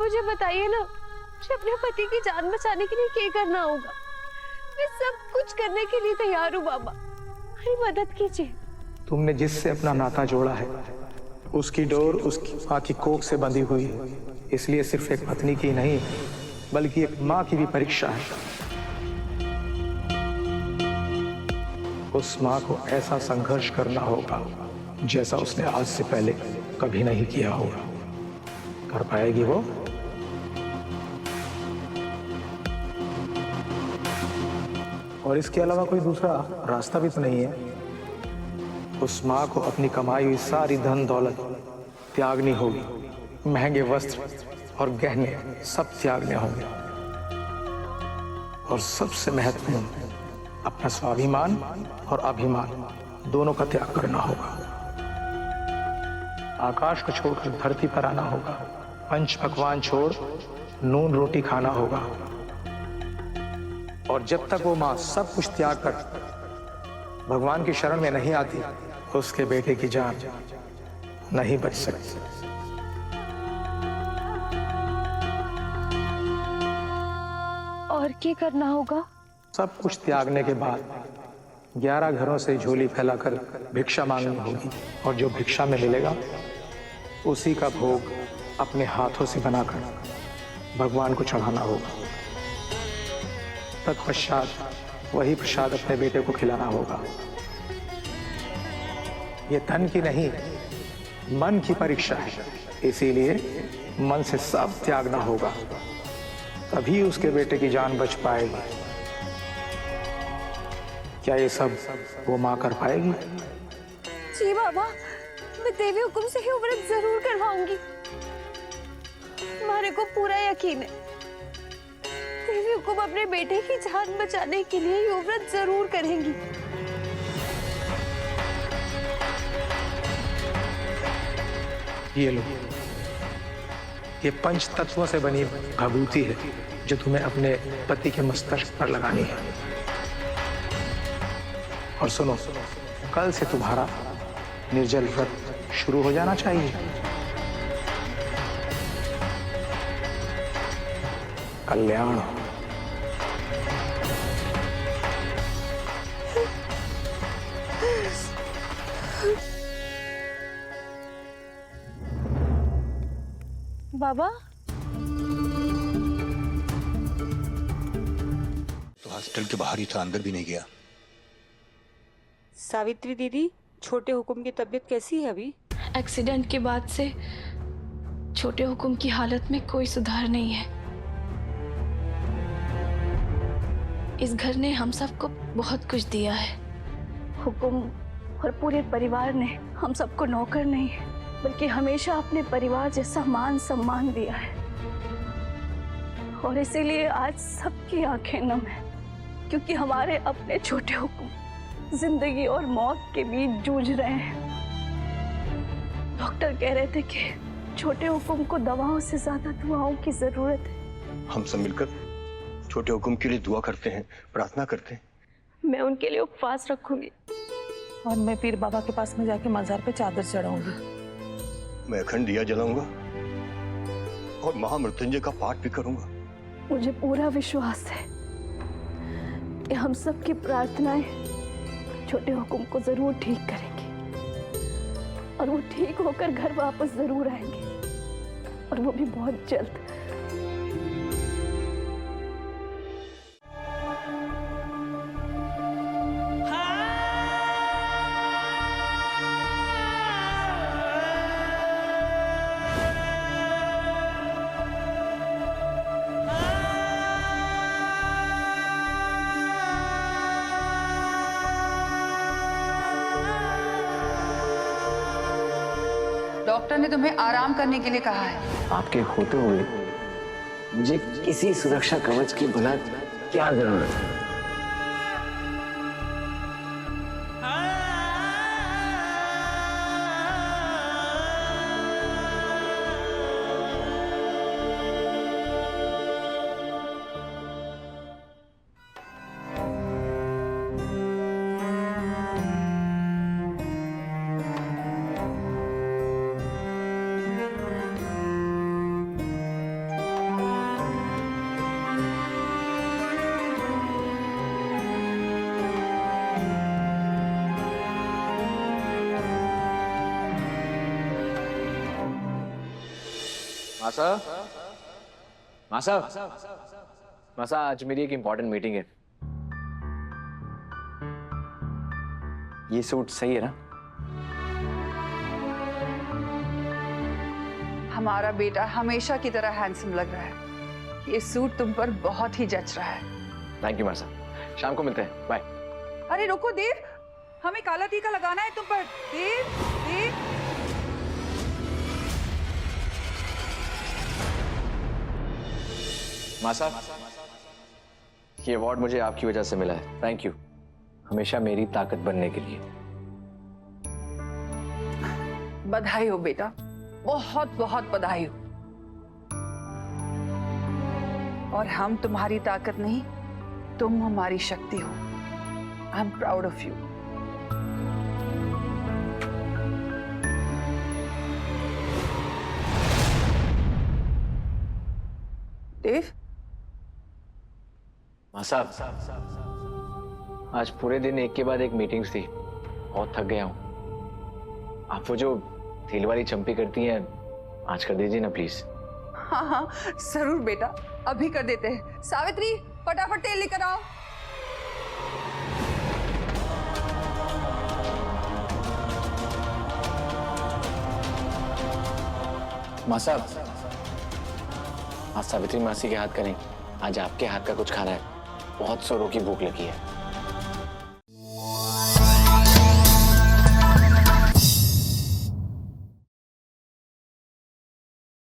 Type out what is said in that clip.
मुझे बताइए ना, मुझे अपने पति की जान बचाने के लिए क्या करना होगा? मैं सब कुछ करने के लिए तैयार हूँ बाबा, मेरी मदद कीजिए। तुमने जिससे अपना नाता जोड़ा है उसकी डोर उसकी माँ की कोख से बंधी हुई है, इसलिए सिर्फ एक पत्नी की नहीं बल्कि एक माँ की भी परीक्षा है। उस माँ को ऐसा संघर्ष करना होगा जैसा उसने आज से पहले कभी नहीं किया होगा। कर पाएगी वो? और इसके अलावा कोई दूसरा रास्ता भी तो नहीं है। उस माँ को अपनी कमाई हुई सारी धन दौलत त्यागनी होगी, महंगे वस्त्र और गहने सब त्यागने होंगे, और सबसे महत्वपूर्ण अपना स्वाभिमान और अभिमान दोनों का त्याग करना होगा। आकाश को छोड़कर धरती पर आना होगा, पंच पकवान छोड़ नून रोटी खाना होगा, और जब तक वो माँ सब कुछ त्याग कर भगवान की शरण में नहीं आती उसके बेटे की जान नहीं बच सकती। और क्या करना होगा? सब कुछ त्यागने के बाद 11 घरों से झोली फैलाकर भिक्षा मांगनी होगी, और जो भिक्षा में मिलेगा उसी का भोग अपने हाथों से बनाकर भगवान को चढ़ाना होगा। तत्पश्चात वही प्रसाद अपने बेटे को खिलाना होगा। ये धन की नहीं मन की परीक्षा है, इसीलिए मन से सब त्यागना होगा, तभी उसके बेटे की जान बच पाएगी। क्या ये सब वो माँ कर पाएगी? जी बाबा, मैं देवी हुकुम से ही व्रत जरूर करवाऊंगी। हमारे को पूरा यकीन है देवी हुकुम अपने बेटे की जान बचाने के लिए ये व्रत जरूर करेंगी। ये लो, ये पंच तत्वों से बनी भभूति है जो तुम्हें अपने पति के मस्तक पर लगानी है। और सुनो, कल से तुम्हारा निर्जल व्रत शुरू हो जाना चाहिए। कल्याण। बाबा, तो हॉस्टल के बाहर ही था, अंदर भी नहीं गया। सावित्री दीदी, छोटे हुकुम की तबीयत कैसी है अभी? एक्सीडेंट के बाद से छोटे हुकुम की हालत में कोई सुधार नहीं है। इस घर ने हम सबको बहुत कुछ दिया है। हुकुम और पूरे परिवार ने हम सबको नौकर नहीं बल्कि हमेशा अपने परिवार जैसा मान सम्मान दिया है, और इसीलिए आज सबकी आंखें नम है, क्योंकि हमारे अपने छोटे हुकुम जिंदगी और मौत के बीच जूझ रहे हैं। डॉक्टर कह रहे थे कि छोटे हुकुम को दवाओं से ज्यादा दुआओं की जरूरत है। हम सब मिलकर छोटे हुकुम के लिए दुआ करते हैं, प्रार्थना करते हैं। मैं उनके लिए उपवास रखूंगी, और मैं पीर बाबा के पास में जाके मजार पे चादर चढ़ाऊंगी। मैं अखंड दिया जलाऊंगा और महामृत्युंजय का पाठ भी करूंगा। मुझे पूरा विश्वास है कि हम सब की प्रार्थनाएं छोटे हुकुम को जरूर ठीक करेंगी, और वो ठीक होकर घर वापस जरूर आएंगे, और वो भी बहुत जल्द। डॉक्टर ने तुम्हें आराम करने के लिए कहा है। आपके होते हुए मुझे किसी सुरक्षा कवच की भला क्या जरूरत है? मासा, मासा, मासा, आज मेरी एक इम्पोर्टेंट मीटिंग है। ये सूट सही है ना? हमारा बेटा हमेशा की तरह हैंडसम लग रहा है। ये सूट तुम पर बहुत ही जच रहा है। थैंक यू मासा, शाम को मिलते हैं, बाय। अरे रुको देव, हमें काला टीका लगाना है तुम पर। देव, देव। मासा, ये अवार्ड मुझे आपकी वजह से मिला है। थैंक यू, हमेशा मेरी ताकत बनने के लिए। बधाई हो बेटा, बहुत बहुत बधाई हो। और हम तुम्हारी ताकत नहीं, तुम हमारी शक्ति हो। I am proud of you. Dev, मासा, आज पूरे दिन एक के बाद एक मीटिंग्स थी, बहुत थक गया हूं। आप वो जो तेल वाली चंपी करती हैं, आज कर दीजिए ना प्लीज। हाँ हाँ जरूर बेटा, अभी कर देते हैं। सावित्री, फटाफट तेल लेकर आओ। मासा, आज सावित्री मासी के हाथ का नहीं, आज आपके हाथ का कुछ खाना है। बहुत जोरों की भूख लगी है।